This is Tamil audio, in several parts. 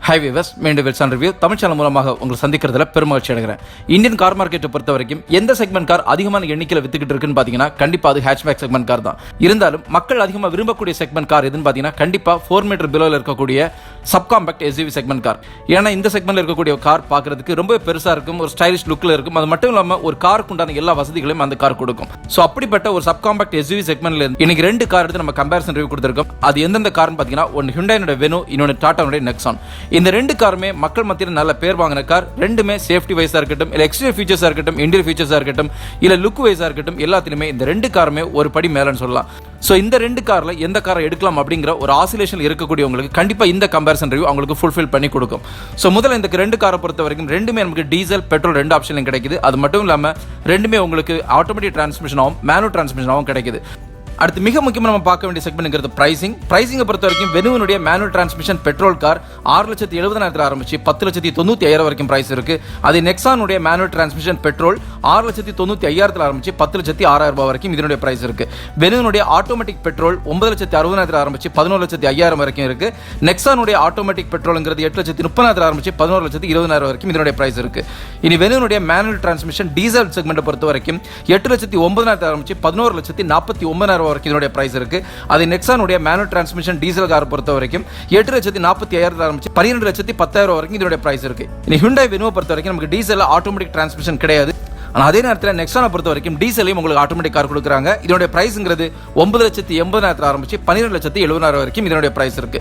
ஹை விவர்ஸ், மீண்டும் வெல்சான் ரிவ்யூ தமிழ் சேனல் மூலமாக உங்களை சந்திக்கிறதுல பெருமகிழ்ச்சி அடைகிறேன். இந்தியன் கார் மார்க்கெட்டை பொறுத்த வரைக்கும் எந்த செக்மெண்ட் கார் அதிகமான எண்ணிக்கையில் வித்துக்கிட்டு இருக்குன்னு பார்த்தீங்கன்னா கண்டிப்பாக அது ஹேட்ச்பேக் செக்மெண்ட் கார் தான். இருந்தாலும் மக்கள் அதிகமாக விரும்பக்கூடிய செக்மெண்ட் கார் எதுன்னு பார்த்தீங்கன்னா கண்டிப்பாக 4 மீட்டர் பிலோவில் இருக்கக்கூடிய சப்காம்பேக்ட் எஸ்யூவி செக்மெண்ட் கார். ஏன்னா இந்த செக்மெண்ட்ல இருக்கக்கூடிய கார் பார்க்கறதுக்கு ரொம்ப பெருசாக இருக்கும், ஒரு ஸ்டைலிஷ் லுக்கில் இருக்கும். அது மட்டும் இல்லாமல் ஒரு காருக்கு உண்டான எல்லா வசதிகளையும் அந்த கார் கொடுக்கும். ஸோ அப்படிப்பட்ட ஒரு சப்காம்பேக்ட் எஸ்யூவி செக்மெண்ட்ல இருந்து இன்னைக்கு 2 கார் எடுத்து நம்ம கம்பேரிசன் ரிவ்யூ கொடுத்துருக்கோம். அது எந்தெந்த கார்னு பார்த்தீங்கன்னா ஒன்று ஹிண்டாயினோட வெனு, இன்னொன்று டாடாவுடைய நெக்ஸான். இந்த 2 காருமே மக்கள் மத்தியில் நல்ல பேர் வாங்கின கார். ரெண்டுமே சேஃப்டி வைஸா இருக்கட்டும், இல்ல எக்ஸ்டீரியர் ஃபீச்சர்ஸா இருக்கட்டும், இன்டீரியர் ஃபீச்சர்ஸா இருக்கட்டும், இல்ல லுக் வைஸா இருக்கட்டும், எல்லாத்திலுமே இந்த 2 காருமே ஒரு படி மேலன்னு சொல்லலாம். ஸோ இந்த 2 கார்ல எந்த காரை எடுக்கலாம் அப்படிங்கிற ஒரு ஆசிலேஷன் இருக்கக்கூடியவங்களுக்கு கண்டிப்பா இந்த கம்பேரிசன் ரிவ்யூ அவங்களுக்கு ஃபுல்ஃபில் பண்ணி கொடுக்கும். ஸோ முதல்ல இந்த 2 காரை பொறுத்த வரைக்கும் ரெண்டுமே நமக்கு டீசல் பெட்ரோல் 2 ஆப்ஷன்லையும் கிடைக்குது. அது மட்டும் இல்லாம ரெண்டுமே உங்களுக்கு ஆட்டோமேட்டிக் டிரான்ஸ்மிஷனாகவும் மேனுவல் டிரான்ஸ்மிஷனாகவும் கிடைக்குது. அடுத்து மிக முக்கியமாக நம்ம பார்க்க வேண்டிய செக்மெண்ட்ங்கிறது பிரைசிங்கை பொறுத்த வரைக்கும் வெனுவினுடைய மேனுவல் டிரான்ஸ்மிஷன் பெட்ரோல் கார் 6,70,000 ஆரம்பிச்சு 10,95,000 வரைக்கும் பிரைஸ் இருக்கு. அதே நெக்ஸானுடைய மேனுவல் டிரான்ஸ்மிஷன் பெட்ரோல் 6,95,000 ஆரம்பிச்சு 10,06,000 வரைக்கும் இதனுடைய பிரைஸ் இருக்கு. வெனுவினுடைய ஆட்டோமேட்டிக் பெட்ரோல் 9,60,000 ஆரம்பிச்சு 11,05,000 வரைக்கும் இருக்கு. நெக்ஸானுடைய ஆட்டோமேட்டிக் பெட்ரோல்ங்கிறது 8,30,000 ஆரம்பிச்சு 11,20,000 வரைக்கும் இதனுடைய பிரைஸ் இருக்கு. இனி வெனுவினுடைய மேனுவல் டிரான்ஸ்மிஷன் டீசல் செக்மெண்ட்டை பொறுத்த வரைக்கும் 8,09,000 ஆரம்பிச்சு 11,49,000 வரைக்கும் இதனுடைய பிரைஸ் இருக்கு. அது நெக்ஸானுடைய மேனுவல் டிரான்ஸ்மிஷன் டீசல் கார் பொறுத்த வரைக்கும் 8,45,000 ஆரம்பிச்சு 12,10,000 வரைக்கும் இதனுடைய பிரைஸ் இருக்கு. இனி ஹுண்டாய் வெனுவை பொறுத்த வரைக்கும் நமக்கு டீசல் ஆட்டோமேட்டிக் டிரான்ஸ்மிஷன் கிடையாது. ஆனால் அதே நேரத்தில் நெக்ஸானை பொறுத்த வரைக்கும் டீசலையும் உங்களுக்கு ஆட்டோமேட்டிக் கார் கொடுக்குறாங்க. இதனுடைய பிரைஸ்ங்கிறது 9,80,000 ஆரம்பிச்சு 12,70,000 வரைக்கும் இதனுடைய பிரைஸ் இருக்கு.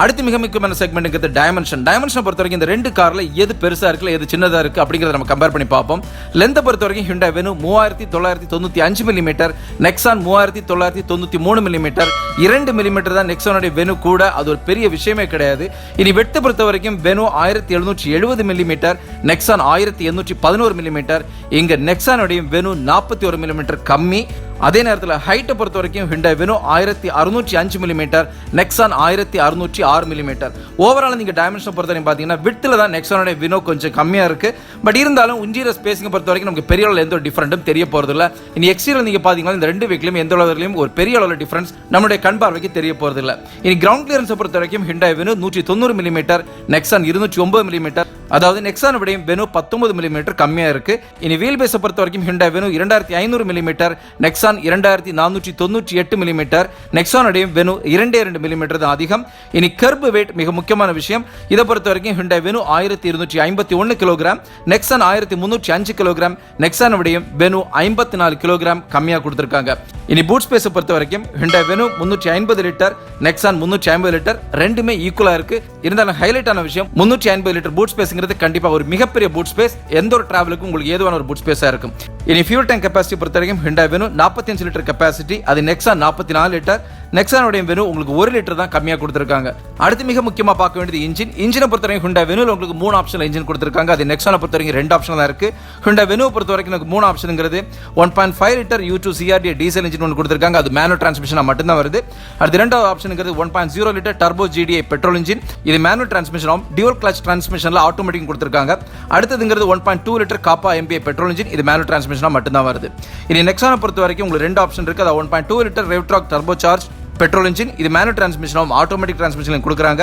அடுத்து மிக முக்கியமான செக்மெண்ட்ங்கிறது டைமென்ஷனை பொறுத்த வரைக்கும் இந்த 2 கார்ல எது பெருசா இருக்கு, எது சின்னதா இருக்கு அப்படிங்கறத நம்ம கம்பேர் பண்ணி பார்ப்போம். லென்த்தை பொறுத்த வரைக்கும் Hyundai venue 3,995 millimetre, Nexon 3,993 millimetre. 2 millimetre தான் நெக்ஸானுடைய வெனு கூட, அது ஒரு பெரிய விஷயமே கிடையாது. இனி வெட்டு பொறுத்த வரைக்கும் வெனு 1,770 மில்லிமீட்டர், நெக்ஸான் 1,811 மில்லிமீட்டர். இங்க நெக்ஸானுடைய வெனு 41 மில்லிமீட்டர் கம்மி. அதே நேரத்தில் ஹைட்டை பொறுத்த வரைக்கும் Hyundai venue 1,605 millimetre, Nexon 1,606 millimetre. Overall நீங்க டைமென்ஷன் பொறுத்த வரைக்கும் பார்த்தீங்கன்னா விட்ல தான் நெக்ஸானுடைய வெனு கொஞ்சம் கம்மியா இருக்கு. பட் இருந்தாலும் இன்டீரியர் ஸ்பேசிங் பொறுத்த வரைக்கும் நமக்கு பெரிய அளவில் எந்த ஒரு டிஃபரெண்ட்டும் தெரிய போறது இல்லை. இனி எக்ஸ்டீரியர் நீங்க பாத்தீங்கன்னா இந்த 2 வெஹிக்கிலும் எந்த அளவுலையும் ஒரு பெரிய அளவில் டிஃபரன்ஸ் நம்மளுடைய கண் பார்வைக்கு தெரிய போறது இல்லை. இனி கிரவுண்ட் கிளியரன்ஸை பொறுத்த வரைக்கும் Hyundai Venue 190 millimetre, Nexon 209 millimetre. அதாவது நெக்ஸான் விடையும் வெனு 19 மில்லிமீட்டர் கம்மியா இருக்கு. இனி வீல் பேஸை பொறுத்த வரைக்கும் Hyundai Venue 2,500 millimetre, Nexon 2,498 millimetre. நெக்ஸானுடைய வெனு 2 மில்லிமீட்டர் தான் அதிகம். இனி கர்ப் வெயிட் மிக முக்கியமான விஷயம். இதை பொறுத்த வரைக்கும் Hyundai Venue 1,251 kilogram, Nexon 1,305 kilogram. நெக்ஸானுடைய வெனு 54 கிலோகிராம் கம்மியா கொடுத்திருக்காங்க. இனி பூட் ஸ்பேஸ் பொறுத்த வரைக்கும் Hyundai Venue 350 litre, Nexon 350 litre. ரெண்டுமே ஈக்குவலா இருக்கு. இருந்தாலும் ஹைலைட் ஆன விஷயம் 350 லிட்டர் பூட் ஸ்பேஸ்ங்கிறது கண்டிப்பா ஒரு மிகப்பெரிய பூட் ஸ்பேஸ். எந்த ஒரு டிராவலுக்கும் உங்களுக்கு ஏதுவான ஒரு பூட் ஸ்பேஸா இருக்கும். இனி ஃபியூல் டேங்க் கெபாசிட்டி பொறுத்த வரைக்கும் ஹுண்டாய் வெனு 45 லிட்டர் கெபாசிட்டி, அது நெக்ஸான் 44 லிட்டர். நெக்ஸானுடைய வெனு உங்களுக்கு 1 லிட்டர் தான் கம்மியா கொடுத்திருக்காங்க. அடுத்து மிக முக்கியமா பார்க்க வேண்டியது இன்ஜினை பொறுத்த வரைக்கும் ஹுண்டாய் வெனுல உங்களுக்கு 3 ஆப்ஷன் இன்ஜின் கொடுத்திருக்காங்க. அது நெக்ஸானை பொறுத்த வரைக்கும் 2 ஆப்ஷன் தான் இருக்கு. ஹுண்டாய் வெனுவை பொறுத்த வரைக்கும் நமக்கு 3 ஆப்ஷன்ங்கிறது 1.5 litre U2 CRD diesel engine ஒன்று கொடுத்திருக்காங்க. அது மேனுவல் டிரான்ஸ்மிஷனா மட்டும் தான் வருது. அடுத்து இரண்டாவது ஆப்ஷன்ங்கிறது 1.0 litre turbo GDI petrol engine. இது மேனுவல் டிரான்ஸ்மிஷனும் டியூவல் கிளட்ச் டிரான்ஸ்மிஷன்ல ஆட்டோமேட்டிக் கொடுத்திருக்காங்க. அடுத்ததுங்கிறது 1.2 லிட்டர் காப்பா MPI பெட்ரோல் இன்ஜின். இது மேனுவல் டிரான்ஸ்மிஷனா மட்டும் தான் வருது. இனி நெக்ஸானை பொறுத்த வரைக்கும் உங்களுக்கு 2 ஆப்ஷன் இருக்கு. அது 1.2 litre Revotorq turbo charge petrol engine. இது மேனுவல் டிரான்ஸ்மிஷனும் ஆட்டோமேட்டிக் டிரான்ஸ்மிஷன் கொடுக்குறாங்க.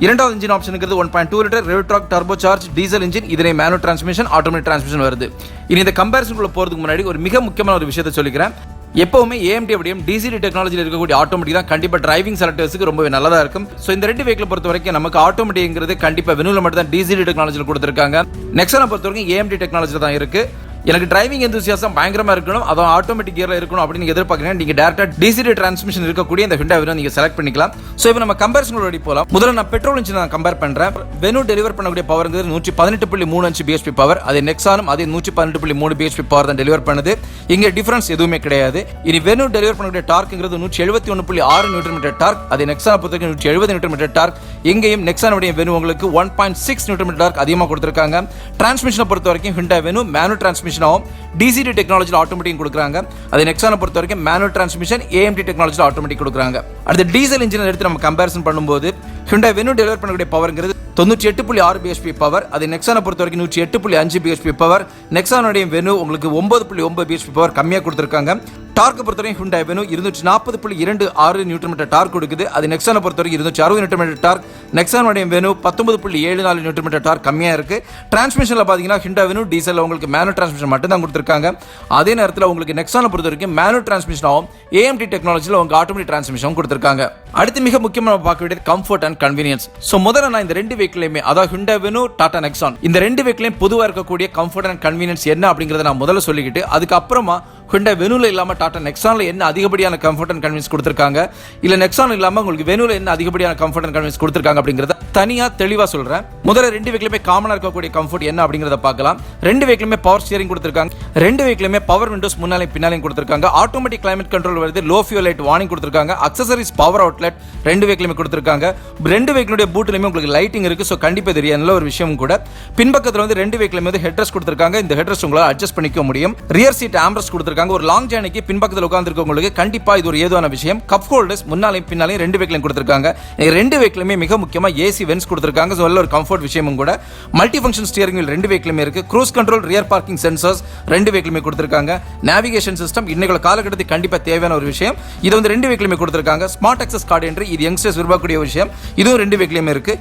இரண்டாவது இன்ஜின் ஆப்ஷனுங்கிறது 1.2 litre Revotorq turbo charge diesel engine. இதனை மேனுவல் டிரான்ஸ்மிஷன் ஆட்டோமேட்டிக் டிரான்ஸ்மிஷன் வருது. இனி இந்த கம்பேரிசனுக்குள்ள போறதுக்கு முன்னாடி ஒரு மிக முக்கியமான ஒரு விஷயத்தை சொல்லிக்கிறேன். எப்பவுமே AMD அப்படியும் DCD டெக்னாலஜியில் இருக்கக்கூடிய ஆட்டோமேட்டிக் தான் கண்டிப்பா டிரைவிங் செலக்டர்ஸ்க்கு ரொம்பவே நல்லதா இருக்கும். ஸோ இந்த 2 வெஹிக்கிள் பொறுத்த வரைக்கும் நமக்கு ஆட்டோமேட்டிக்ங்கிறது கண்டிப்பா வெனுல மட்டும் தான் DCD டெக்னாலஜியில் கொடுத்திருக்காங்க. நெக்ஸானை பொறுத்த வரைக்கும் AMD டெக்னாலஜியில் தான் இருக்கு. எனக்கு டிரைவிங் எந்தூசியாசம் பயங்கரமா இருக்கணும், அதுவும் ஆட்டோமேட்டிக் கியர்ல இருக்கணும் அப்படின்னு நீங்க எதிர்பார்க்கறீங்க, நீங்க டைரக்டா டிசிடி டிரான்ஸ்மிஷன் இருக்கக்கூடிய இந்த ஹுண்டாய் வெனு நீங்க செலக்ட் பண்ணிக்கலாம். சோ இப்போ நம்ம கம்பேரிசன் ஓடி போலாம். முதல்ல நான் பெட்ரோல் இன்ஜின் நான் கம்பேர் பண்றேன். வெனு டெலிவர் பண்ணக்கூடிய பவர்ங்கிறது 118.35 bhp பவர். அதே நெக்ஸானும் அதே 118.3 bhp பவர் தான் டெலிவர் பண்ணுது. இங்க டிஃபரன்ஸ் எதுவுமே கிடையாது. இனி வெனு டெலிவர் பண்ணக்கூடிய டார்க்ங்கிறது 171.6 நியூட்டன் மீட்டர் டார்க். அதே நெக்ஸானை பொறுத்தவரைக்கும் 170 நியூட்டன் மீட்டர் டார்க். இங்கேயும் நெக்ஸானுடைய வெனு உங்களுக்கு 1.6 நியூட்டன் மீட்டர் டார்க் அதிகமாக கொடுத்திருக்காங்க. டிரான்ஸ்மிஷனை பொறுத்த வரைக்கும் ஹுண்டாய் வெனு மேனுவல் டிரான்ஸ்மிஷன் ஆகும், DCD டெக்னாலஜியில் ஆட்டோமேட்டிக் கொடுக்குறாங்க. அதே நெக்ஸானை பொறுத்த வரைக்கும் மேனுவல் டிரான்ஸ்மிஷன் AMD டெக்னாலஜியில் ஆட்டோமேட்டிக் கொடுக்குறாங்க. அடுத்து டீசல் இன்ஜினை எடுத்து நம்ம கம்பேரிசன் பண்ணும்போது ஹுண்டாய் வெனு டெலிவர் பண்ணக்கூடிய பவர்ங்கிறது 98.6 bhp பவர். அது நெக்ஸானை பொறுத்த வரைக்கும் 108.5 bhp பவர். நெக்ஸானுடைய வெனு உங்களுக்கு 9.9 bhp பவர் கம்மியாக கொடுத்திருக்காங்க. டார்க் பொறுத்தவரை Hyundai Venue 240.26 newton metre torque கொடுக்குது. அது நெக்ஸானை பொறுத்தவரை 260 நியூட்டன் மீட்டர் டார்க். நெக்ஸானுடைய Venue 19.74 நியூட்டன் மீட்டர் டார்க் கம்மியா இருக்கு. டிரான்ஸ்மிஷன்ல பாத்தீங்கன்னா Hyundai Venue டீசல்ல உங்களுக்கு மேனுவல் டிரான்ஸ்மிஷன் மட்டும் தான் கொடுத்திருக்காங்க. அதே நேரத்தில் உங்களுக்கு நெக்ஸானை பொறுத்தவரைக்கும் மேனுவல் டிரான்ஸ்மிஷன் ஆகும், AMT டெக்னாலஜில உங்களுக்கு ஆட்டோமேட்டிக் டிரான்ஸ்மிஷன் கொடுத்திருக்காங்க. அடுத்து மிக முக்கியமா பார்க்க வேண்டியது கம்ஃபர்ட் அண்ட் கன்வீனியன்ஸ். சோ முதல்ல நான் இந்த ரெண்டு வெஹிக்கிளையுமே, அதாவது Hyundai Venue, டாடா நெக்ஸான், இந்த ரெண்டு வெஹிக்கிளையும் பொதுவா இருக்கக்கூடிய கம்ஃபர்ட் அண்ட் கன்வீனியன்ஸ் என்ன அப்படிங்கறத நான் முதல்ல சொல்லிக்கிட்டு அதுக்கப்புறமா Hyundai Venueல இல்லாம டாடா நெக்ஸான்ல என்ன அதிகப்படியான கம்ஃபர்ட் அண்ட் கன்வீனியன்ஸ் கொடுத்திருக்காங்க, இல்ல நெக்ஸான் இல்லாம உங்களுக்கு Venueல என்ன அதிகப்படியான கம்ஃபர்ட் அண்ட் கன்வீனியன்ஸ் கொடுத்திருக்காங்க அப்படிங்கறத தனியா தெளிவா சொல்றேன். முதல்ல ரெண்டு வெஹிக்கிளுமே காமனா இருக்கக்கூடிய கம்ஃபர்ட் என்ன அப்படிங்கறத பார்க்கலாம். ரெண்டு வெஹிக்கிளுமே பவர் ஸ்டியரிங் கொடுத்திருக்காங்க. ரெண்டு வெஹிக்கிளுமே பவர் விண்டோஸ் முன்னாலையும் பின்னாலையும் கொடுத்திருக்காங்க. ஆட்டோமேட்டிக் கிளைமேட் கண்ட்ரோல் வருது, லோ ஃபியூல் லைட் வார்னிங் கொடுத்திருக்காங்க. அக்சஸரீஸ் பவர் அவுட்லெட் ரெண்டு வெஹிக்கிளுமே கொடுத்திருக்காங்க. ரெண்டு வெஹிக்கிளுடைய பூட்லயுமே உங்களுக்கு லைட்டிங் இருக்கு. சோ கண்டிப்பா தெரியும் நல்ல ஒரு விஷயம் கூட. பின்பக்கத்துல வந்து ரெண்டு வெஹிக்கிளுமே வந்து ஹெட்ரெஸ்ட் கொடுத்திருக்காங்க. இந்த ஹெட்ரெஸ்ட் உங்களால அட்ஜஸ்ட் பண்ணிக்க முடியும். ரியர் சீட் ஆம்ரெஸ்ட் கொடுத்திருக்காங்க. ஒரு லாங் ஜர்னிக்கு பின்பக்கத்தில் உட்கார்ந்திருக்கவங்களுக்கு கண்டிப்பா இது ஒரு ஏதுவான விஷயம். கப் ஹோல்டர்ஸ் முன்னாலையும் பின்னாலையும் ரெண்டு வெஹிக்கிளையும் கொடுத்திருக்காங்க. ரெண்டு வெஹிக்கிளுமே மிக முக்கியமா ஏசி வென்ட்ஸ் கொடுத்திருக்காங்க. சோ நல்ல ஒரு கம்ஃபர்ட் விஷயமும் கூட. மல்டி ஃபங்க்ஷன் ஸ்டியரிங் வீல் ரெண்டு வெஹிக்கிளுமே இருக்கு. Cruise control, rear parking sensors ரெண்டு வெஹிக்கிளுமே கொடுத்திருக்காங்க. நேவிகேஷன் சிஸ்டம் இன்னைக்கு காலகட்டத்துக்கு கண்டிப்பா தேவையான ஒரு விஷயம். இது வந்து ரெண்டு வெஹிக்கிளுமே கொடுத்திருக்காங்க. ஸ்மார்ட் அக்சஸ் கார்டு என்று இது யங்ஸ்டர்ஸ் விரும்பக்கூடிய விஷயம். இதுவும் ரெண்டு வெஹிக்கிளுமே இருக்கு.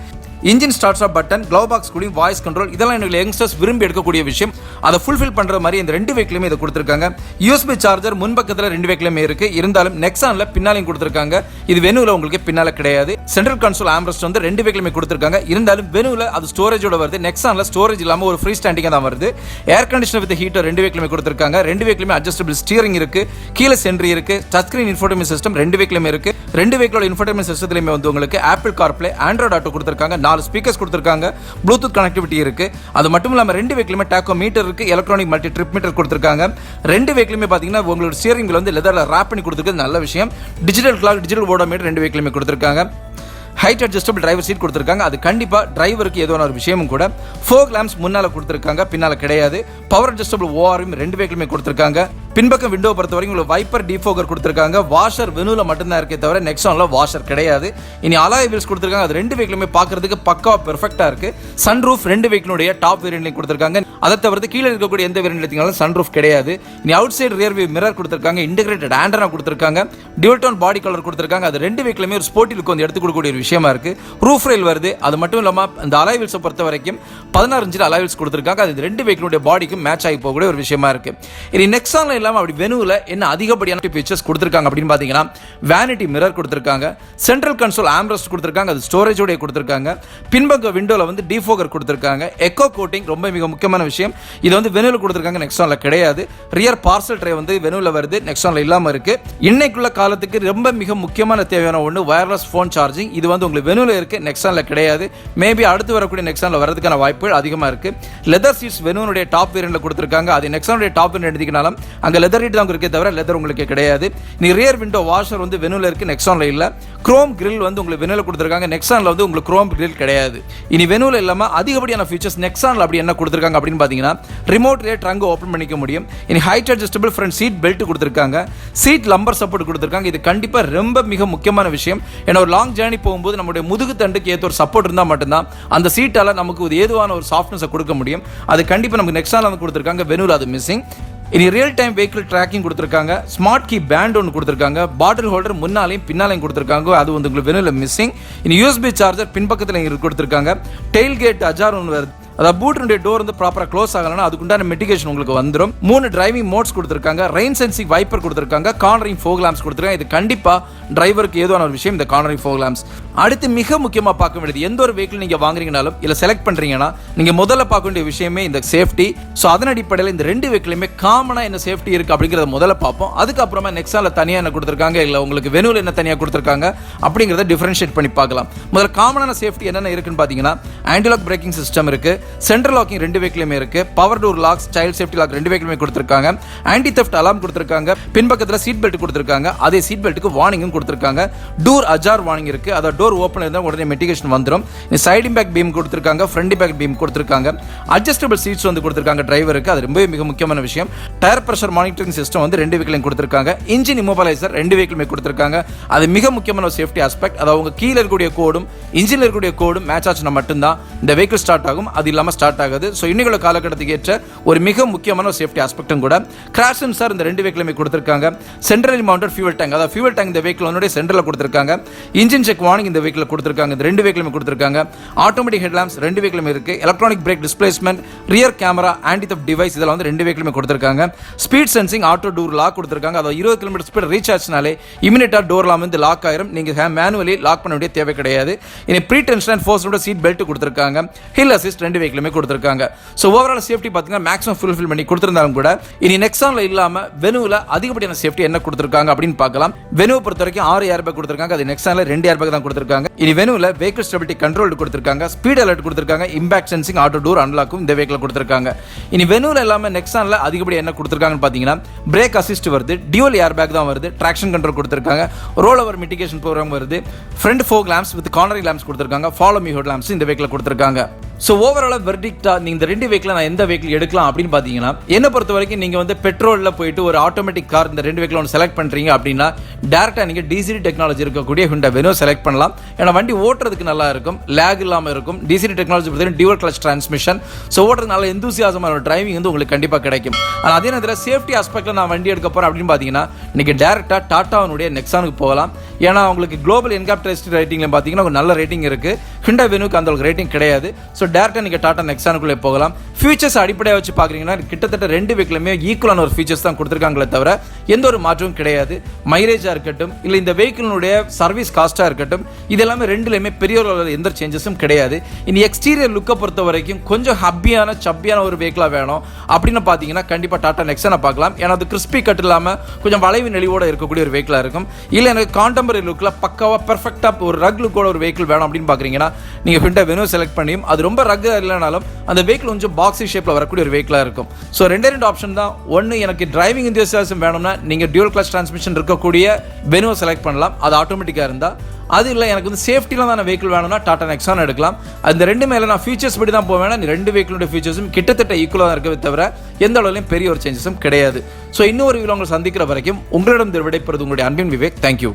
Engine start stop button, glove box கூடிய வாய்ஸ் கண்ட்ரோல், இதெல்லாம் எனக்கு யங்ஸ்டர்ஸ் விரும்பி எடுக்கக்கூடிய விஷயம். அதை ஃபுல்ஃபில் பண்ற மாதிரி இந்த ரெண்டு வெஹிக்கிளுமே இதை கொடுத்திருக்காங்க. USB சார்ஜர் முன்பக்கத்துல ரெண்டு வெஹிக்கிளுமே இருக்கு. இருந்தாலும் நெக்ஸான்ல பின்னாலையும் கொடுத்திருக்காங்க. இது வெனுல உங்களுக்கு பின்னால கிடையாது. சென்ட்ரல் கன்சோல் ஆம்ரெஸ்ட் வந்து ரெண்டு வெஹிக்கிளுமே கொடுத்திருக்காங்க. இருந்தாலும் வெனுல அது ஸ்டோரேஜோட வருது. நெக்ஸான்ல ஸ்டோரேஜ் இல்லாம ஒரு ஃப்ரீ ஸ்டாண்டிங்கா தான் வருது. ஏர் கண்டிஷனர் வித் ஹீட்டர் ரெண்டு வெஹிக்கிளுமே கொடுத்திருக்காங்க. ரெண்டு வெஹிக்கிளுமே அட்ஜஸ்டபிள் ஸ்டீரிங் இருக்கு, கீழ சென்ட்ரி இருக்கு, டச் ஸ்கிரீன் இன்ஃபோடெயின்மென்ட் சிஸ்டம் ரெண்டு வெஹிக்கிளுமே இருக்கு. ரெண்டு வெஹிக்கிளோட இன்ஃபோடெயின்மென்ட் சிஸ்டத்திலுமே வந்து உங்களுக்கு ஆப்பிள் கார்ப்ளே, ஆண்ட்ராய்டு ஆட்டோ கொடுத்திருக்காங்க. 4 ஸ்பீக்கர்ஸ் கொடுத்திருக்காங்க. ப்ளூடூத் கனெக்டிவிட்டி இருக்கு. அது மட்டும் இல்லாம ரெண்டு வெஹிக்கிளுமே டாக்கோ மீட்டர் இருக்கு, எலக்ட்ரானிக் மல்டி ட்ரிப் மீட்டர் கொடுத்திருக்காங்க. ரெண்டு வெஹிக்கிளுமே பாத்தீங்கன்னா உங்களோட ஸ்டியரிங் வீல் வந்து லெதர்ல ராப் பண்ணி கொடுத்திருக்கிறது நல்ல விஷயம். டிஜிட்டல் கிளாக், டிஜிட்டல் ஓடோமீட்டர் ரெண்டு வெஹிக்கிளுமே கொடுத்திருக்காங்க. ஹைட் அட்ஜஸ்டபிள் டிரைவர் சீட் கொடுத்திருக்காங்க. அது கண்டிப்பா டிரைவருக்கு ஏதோ ஒரு விஷயமும் கூட. ஃபோக் லேம்ப்ஸ் முன்னால கொடுத்திருக்காங்க, பின்னால கிடையாது. பவர் அட்ஜஸ்டபிள் ORM ரெண்டு வெஹிக்கிளுமே கொடுத்திருக்காங்க. பின்பக்கம் விண்டோ பொறுத்த வரைக்கும் உங்களுக்கு வைப்பர் டிஃபோகர் கொடுத்திருக்காங்க. வாஷர் வெனுல மட்டும் தான் இருக்கே தவிர நெக்ஸான்ல வாஷர் கிடையாது. இனி அலாய் வீல்ஸ் கொடுத்திருக்காங்க. அது ரெண்டு வெஹிக்கிளுமே பார்க்கிறதுக்கு பக்காவா பெர்ஃபெக்ட்டா இருக்கு. சன்ரூஃப் ரெண்டு வெஹிக்கிளுடைய டாப் வேரியன்ட்ல கொடுத்திருக்காங்க. அதை தவிர்த்து கீழே இருக்கக்கூடிய எந்த வேரியன்ட் எடுத்தீங்கனாலும் சன்ரூஃப் கிடையாது. இனி out side rear view mirror கொடுத்திருக்காங்க. இன்டகிரேட்டட் ஆண்டனா கொடுத்திருக்காங்க. டியூல் டோன் பாடி கலர் கொடுத்திருக்காங்க. அது ரெண்டு வெஹிக்கிளுமே ஒரு ஸ்போர்ட்டி லுக் வந்து எடுத்து கொடுக்கக்கூடிய ஒரு விஷயமா இருக்கு. ரூஃப் ரெயில் வருது. அது மட்டும் இல்லாம இந்த அலாய் வீல்ஸை பொறுத்த வரைக்கும் 16 இன்ச் அலாய் வீல்ஸ் கொடுத்திருக்காங்க. அது ரெண்டு வெஹிக்கிளுடைய பாடிக்கு மேட்ச் ஆகி போகக்கூடிய ஒரு விஷயமா இருக்கு. இனி நெக்ஸான்ல இல்லாம அப்படி வெனுல என்ன அதிகப்படியான ஃபீச்சர்ஸ் கொடுத்திருக்காங்க அப்படின்னு பாத்தீங்கன்னா வேனிட்டி மிரர் கொடுத்திருக்காங்க. சென்ட்ரல் கன்சோல் ஆம்ரெஸ்ட் கொடுத்திருக்காங்க. அது ஸ்டோரேஜோட கொடுத்திருக்காங்க. பின்பக்க விண்டோல வந்து டிஃபோகர் கொடுத்திருக்காங்க. எக்கோ கோட்டிங் ரொம்ப மிக முக்கியமான விஷயம். இது வந்து வெனுல கொடுத்திருக்காங்க, நெக்ஸான்ல கிடையாது. ரியர் பார்சல் ட்ரே வந்து வெனுல வருது, நெக்ஸான்ல இல்லாம இருக்கு. இன்னைக்குள்ள காலத்துக்கு ரொம்ப மிக முக்கியமான தேவையான ஒன்று வயர்லெஸ் ஃபோன் சார்ஜிங். இது வந்து உங்களுக்கு வெனுல இருக்கு, நெக்ஸான்ல கிடையாது. மேபி அடுத்து வரக்கூடிய நெக்ஸான்ல வரதுக்கான வாய்ப்புகள் அதிகமா இருக்கு. லெதர் சீட்ஸ் வெனுனுடைய டாப் வேரியன்ட்ல கொடுத்திருக்காங்க. அது நெக்ஸானுடைய டாப் வேரியன்ட் எடுத்தீங்கனாலும் அங்க லெதர் சீட் தான் இருக்கு தவிர லெதர் உங்களுக்கு கிடையாது. நீ ரியர் விண்டோ வாஷர் வந்து வெனுல இருக்கு, நெக்ஸான்ல இல்ல. குரோம் கிரில் வந்து உங்களுக்கு வெனுல கொடுத்திருக்காங்க, நெக்ஸான்ல வந்து உங்களுக்கு குரோம் கிரில் கிடையாது. இனி வெனுல இல்லாம அதிகப்படியான ஃபீச்சர்ஸ் நெக்ஸான்ல அப்படி என்ன கொடுத்திருக்காங்க அப்படின்னு பாத்தீங்கன்னா ரிமோட் ரியே ட்ரங்க் ஓபன் பண்ணிக்க முடியும். இனி height adjustable front seat belt கொடுத்திருக்காங்க. சீட் லம்பர் சப்போர்ட் கொடுத்திருக்காங்க. இது கண்டிப்பா ரொம்ப மிக முக்கியமான விஷயம். ஏன்னா ஒரு லாங் ஜர்னி போகும்போது நம்மளுடைய முதுகு தண்டுக்கு ஏற்ற ஒரு சப்போர்ட் இருந்தா மட்டும்தான் அந்த சீட்டால நமக்கு ஒரு ஏதுவான ஒரு சாஃப்ட்னஸ் கொடுக்க முடியும். அது கண்டிப்பா நமக்கு நெக்ஸான்ல வந்து கொடுத்திருக்காங்க, வெனுல அது மிஸ்ஸிங். இனி ரியல் டைம் வெஹிக்கிள் ட்ராக்கிங் கொடுத்திருக்காங்க. ஸ்மார்ட் கீ பேண்ட் ஒன்று கொடுத்திருக்காங்க. பாட்டில் ஹோல்டர் முன்னாலையும் பின்னாலையும் கொடுத்திருக்காங்க. அது வந்து உங்களுக்கு வெனுல மிஸ்ஸிங். இனி USB சார்ஜர் பின்பக்கத்தில் கொடுத்திருக்காங்க. டெயில் கேட் அஜார் ஒன்று வருது. அதாவது பூட்னுடைய டோர் வந்து ப்ராப்பரா க்ளோஸ் ஆகலனா அதுக்குண்டான மெட்டிகேஷன் உங்களுக்கு வந்துடும். 3 டிரைவிங் மோட்ஸ் கொடுத்திருக்காங்க. ரெயின் சென்சிங் வைப்பர் கொடுத்திருக்காங்க. கார்னரிங் ஃபோக் லாம்ப்ஸ் கொடுத்திருக்காங்க. இது கண்டிப்பா டிரைவருக்கு ஏதுவான ஒரு விஷயம், இந்த கார்னரிங் ஃபோக் லாம்ப்ஸ். அடுத்து மிக முக்கியமா பார்க்க வேண்டியது, எந்த ஒரு வெஹிக்கிள் நீங்க வாங்குறீங்கனாலும் இல்ல செலக்ட் பண்றீங்கன்னா நீங்க முதல்ல பார்க்க வேண்டிய விஷயமே இந்த சேஃப்டி. சோ அதன் அடிப்படையில் இந்த ரெண்டு வெஹிக்கிளுமே காமனா என்ன சேஃப்டி இருக்கு அப்படிங்கறத முதல்ல பார்ப்போம். அதுக்கப்புறமா நெக்ஸான்ல தனியா என்ன கொடுத்திருக்காங்க, இல்ல உங்களுக்கு வெனுல என்ன தனியா கொடுத்திருக்காங்க அப்படிங்கறத டிஃபரன்ஷியேட் பண்ணி பார்க்கலாம். முதல்ல காமனான சேஃப்டி என்னென்ன இருக்குன்னு பாத்தீங்கன்னா ஆன்டி லாக் பிரேக்கிங் சிஸ்டம் இருக்கு. சென்ட்ரல் லாக்கிங் ரெண்டு வெஹிக்கிளுமே இருக்கு. Power door locks, child safety lock ரெண்டு வெஹிக்கிளுமே கொடுத்திருக்காங்க. ஆன்டி தெஃப்ட் அலார்ம் கொடுத்திருக்காங்க. பின்பக்கத்துல சீட் பெல்ட் கொடுத்திருக்காங்க. அதே சீட் பெல்ட்டுக்கு வார்னிங்கும் கொடுத்திருக்காங்க. டோர் அஜார் வார்னிங் இருக்கு. அத டோர் ஓபன் இருந்தா உடனே மெட்டிகேஷன் வந்துரும். சைடு இம்பாக்ட் பீம் கொடுத்திருக்காங்க, ஃப்ரண்ட் இம்பாக்ட் பீம் கொடுத்திருக்காங்க. அட்ஜஸ்டபிள் சீட்ஸ் வந்து கொடுத்திருக்காங்க டிரைவருக்கு. அது ரொம்ப மிக முக்கியமான விஷயம். டயர் பிரஷர் மானிட்டரிங் சிஸ்டம் வந்து ரெண்டு வெஹிக்கிளையும் கொடுத்திருக்காங்க. இன்ஜின் இம்மோபிலைசர் ரெண்டு வெஹிக்கிளுமே கொடுத்திருக்காங்க. அது மிக முக்கியமான ஒரு சேஃப்டி ஆஸ்பெக்ட். அதாவது உங்க கீழ இருக்கக்கூடிய கோடும் இன்ஜின்ல இருக்கக்கூடிய கோடும் மேட்ச் ஆச்சுனா மட்டும்தான் இந்த வெஹிக்கிள் ஸ்டார்ட் ஆகும். அது இல்லாமல் ஸ்டார்ட் ஆகுது. ஸோ இன்னைக்குள்ள காலகட்டத்துக்கு ஏற்ற ஒரு மிக முக்கியமான சேஃப்டி ஆஸ்பெக்டும் கூட. கிராஷ் சென்சார் இந்த ரெண்டு வெஹிக்கிளுமே கொடுத்துருக்காங்க. சென்ட்ரலி மவுண்டட் ஃபியூவல் டேங்க், அதாவது ஃபியூவல் டேங்க் இந்த வெஹிக்கிள் ஒன்னுடைய சென்டரில் கொடுத்துருக்காங்க. இன்ஜின் செக் வார்னிங் இந்த வெஹிக்கிள் கொடுத்துருக்காங்க. இந்த ரெண்டு வெஹிக்கிளுமே கொடுத்துருக்காங்க. ஆட்டோமேட்டிக் ஹெட்லாம்ப்ஸ் ரெண்டு வெஹிக்கிளுமே இருக்கு. Electronic brake displacement, rear camera, anti theft device இதெல்லாம் வந்து ரெண்டு வெஹிக்கிளுமே கொடுத்துருக்காங்க. Speed sensing, auto door lock கொடுத்துருக்காங்க. அதாவது 20 km ஸ்பீட் ரீச் ஆச்சுனாலே இமிடியேட்டா டோர்லாம் வந்து லாக் ஆயிரும். நீங்க மேனுவலி லாக் பண்ண வேண்டிய தேவை கிடையாது. இனி ப்ரீ டென்ஷன் அண்ட் ஃபோர்ஸ்டோட சீட் பெல்ட் கொடுத்துருக்காங்க. ஹில் அசிஸ்ட் ரெண்டு வெஹிக்கிளுமே கொடுத்துருக்காங்க. ஸோ ஓவரால் சேஃப்டி பார்த்தீங்கன்னா மேக்ஸிமம் ஃபுல்ஃபில் பண்ணி கொடுத்துருந்தாலும் கூட இனி நெக்ஸான்ல இல்லாம வெனுவில் அதிகப்படியான சேஃப்டி என்ன கொடுத்துருக்காங்க அப்படின்னு பார்க்கலாம். வெனுவை பொறுத்த வரைக்கும் 6 ஏர்பேக் கொடுத்துருக்காங்க. அது நெக்ஸான்ல 2 ஏர்பேக் தான் கொடுத்துருக்காங்க. இனி வெனுவில் வெஹிக்கிள் ஸ்டெபிலிட்டி கண்ட்ரோல் கொடுத்துருக்காங்க. ஸ்பீட் அலர்ட் கொடுத்துருக்காங்க. இம்பாக்ட் சென்சிங், ஆட்டோ டோர் அன்லாக்கும் இந்த வெஹிக்கிள் கொடுத்துருக்காங்க. இனி வெனுவில் இல்லாம நெக்ஸான்ல அதிகப்படி என்ன கொடுத்துருக்காங்கன்னு பார்த்தீங்கன்னா பிரேக் அசிஸ்ட் வருது, டியூவல் ஏர்பேக் தான் வருது, ட்ராக்ஷன் கண்ட்ரோல் கொடுத்துருக்காங்க, ரோல் ஓவர் மிட்டிகேஷன் ப்ரோக்ராம் வருது, front folk Lamb's with coronary Lamb's கொடுத்துருக்காங்க, ஃபாலோ மீ ஹெட் லாம்ப்ஸ் இந்த வெஹிக்கிள் கொடுத்துருக்காங்க. ஸோ ஓவரால் வெர்டிக்டா நீங்க இந்த ரெண்டு வெஹிக்கிள் நான் எந்த வெஹிக்கிள் எடுக்கலாம் அப்படின்னு பார்த்தீங்கன்னா, என்ன பொறுத்த வரைக்கும் நீங்க வந்து பெட்ரோலில் போயிட்டு ஒரு ஆட்டோமேட்டிக் கார் இந்த ரெண்டு வெஹிக்கிள் ஒன்று செலக்ட் பண்றீங்க அப்படின்னா டேரக்டா நீங்க டிசிடி டெக்னாலஜி இருக்கக்கூடிய ஹுண்டாய் வெனோ செலக்ட் பண்ணலாம். ஏன்னா வண்டி ஓட்டுறதுக்கு நல்லா இருக்கும், லேக் இல்லாமல் இருக்கும். டிசிடி டெக்னாலஜி பார்த்தீங்கன்னா டியூவல் கிளச் டிரான்ஸ்மிஷன். ஸோ ஓட்டுறது நல்ல எந்தூசியாசமான டிரைவிங் வந்து உங்களுக்கு கண்டிப்பாக கிடைக்கும். ஆனால் அதே நேரத்தில் சேஃப்டி ஆஸ்பெக்ட்ல நான் வண்டி எடுக்க போறேன் அப்படின்னு பார்த்தீங்கன்னா நீங்க டேரக்டா டாட்டாவுடைய நெக்ஸானுக்கு போகலாம். ஏன்னா உங்களுக்கு குளோபல் என்காப் டெஸ்ட் ரேட்டிங்ல பார்த்தீங்கன்னா ஒரு நல்ல ரேட்டிங் இருக்கு. ஹுண்டாய் வெனோக்கு அந்த அளவுக்கு ரேட்டிங் கிடையாது. ஸோ டேரக்டா நீங்க டாடா நெக்ஸானுக்குள்ளே போகலாம். ஃபீச்சர்ஸ் அடிப்படையாக வச்சு பார்க்குறீங்கன்னா கிட்டத்தட்ட ரெண்டு வெஹிக்கிளுமே ஈக்குவலான ஒரு ஃபீச்சர்ஸ் தான் கொடுத்துருக்காங்களே தவிர எந்த ஒரு மாற்றமும் கிடையாது. மைலேஜாக இருக்கட்டும் இல்லை இந்த வெஹிக்கிளுடைய சர்வீஸ் காஸ்ட்டாக இருக்கட்டும் இது எல்லாமே ரெண்டுலையுமே பெரிய ஒரு எந்த சேஞ்சஸும் கிடையாது. இனி எக்ஸ்டீரியர் லுக்கை பொறுத்த வரைக்கும் கொஞ்சம் ஹப்பியான சப்பியான ஒரு வெஹிக்கிளாக வேணும் அப்படின்னு பார்த்தீங்கன்னா கண்டிப்பாக டாடா நெக்ஸானை பார்க்கலாம். ஏன்னா அது கிறிஸ்பி கட் இல்லாமல் கொஞ்சம் வளைவு நெளிவோடு இருக்கக்கூடிய ஒரு வெஹிக்கிளாக இருக்கும். இல்லை எனக்கு கான்டெம்பரரி லுக்கில் பக்காவாக பெர்ஃபெக்டாக ஒரு ரக் லுக்கோட ஒரு வெஹிக்கிள் வேணும் அப்படின்னு பார்க்குறீங்கன்னா நீங்கள் ஹுண்டாய் வெனோ செலக்ட் பண்ணியும் அது ரொம்ப ரக் இல்லைனாலும் அந்த வெஹிக்கிள் கொஞ்சம் பாக்ஸி ஷேப்ல வரக்கூடிய ஒரு வெஹிக்கிளா இருக்கும். ஸோ ரெண்டு ஆப்ஷன் தான். ஒன்று எனக்கு டிரைவிங் எந்தூசியாசம் வேணும்னா நீங்க டியூவல் கிளச் டிரான்ஸ்மிஷன் இருக்கக்கூடிய வெனோ செலக்ட் பண்ணலாம், அது ஆட்டோமேட்டிக்கா இருந்தா. அது இல்லை எனக்கு வந்து சேஃப்டிலாம் தான் வெஹிக்கிள் வேணும்னா டாடா நெக்ஸான் எடுக்கலாம். அந்த ரெண்டு மேலே நான் ஃபீச்சர்ஸ் படி தான் போவேன். ரெண்டு வெஹிக்கிளோட ஃபீச்சர்ஸும் கிட்டத்தட்ட ஈக்குவலாக தான் இருக்கவே தவிர எந்த அளவுலையும் பெரிய ஒரு சேஞ்சஸும் கிடையாது. ஸோ இன்னொரு வீடியோ உங்களை சந்திக்கிற வரைக்கும் உங்களிடம் விடைபெறுவது உங்களுடைய அன்பின் விவேக். தேங்க்யூ.